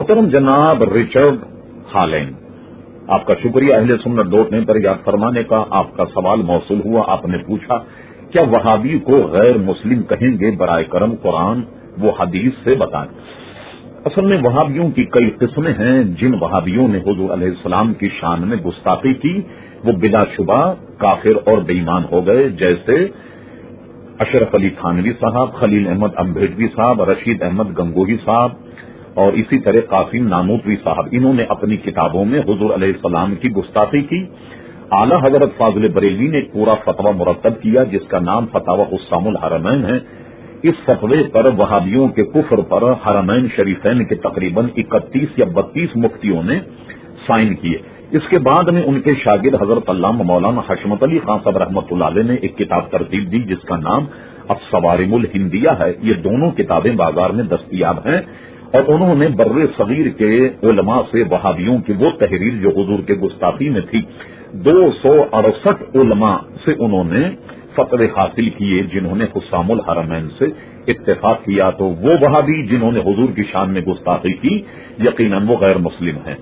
محترم جناب Richard Holland, آپ کا شکریہ اہل سنت .net پر یاد فرمانے کا. آپ کا سوال موصول ہوا. آپ نے پوچھا کیا وہابی کو غیر مسلم کہیں گے؟ برائے کرم قرآن وہ حدیث سے بتائیں. اصل میں وہابیوں کی کئی قسمیں ہیں. جن وہابیوں نے حضور علیہ السلام کی شان میں گستاخی کی وہ بلا شبہ کافر اور بے ایمان ہو گئے، جیسے اشرف علی تھانوی صاحب، خلیل احمد امبیڈوی صاحب، رشید احمد گنگوہی صاحب اور اسی طرح قاسم نانوتوی صاحب. انہوں نے اپنی کتابوں میں حضور علیہ السلام کی گستاخی کی. اعلیٰ حضرت فاضل بریلوی نے ایک پورا فتویٰ مرتب کیا جس کا نام فتاوی حسام الحرمین ہے. اس فتوے پر وہابیوں کے کفر پر حرمین شریفین کے تقریباً 31 یا 32 مفتیوں نے سائن کیے. اس کے بعد میں ان کے شاگرد حضرت علامہ مولانا حشمت علی خان صاحب رحمۃ اللہ علیہ نے ایک کتاب ترتیب دی جس کا نام الصوارم الہندیہ ہے. یہ دونوں کتابیں بازار میں دستیاب ہیں اور انہوں نے بر صغیر کے علماء سے وہابیوں کی وہ تحریر جو حضور کے گستاخی میں تھی 268 علماء سے انہوں نے فتوے حاصل کیے جنہوں نے حسام الحرمین سے اتفاق کیا. تو وہ وہابی جنہوں نے حضور کی شان میں گستاخی کی یقیناً وہ غیر مسلم ہیں.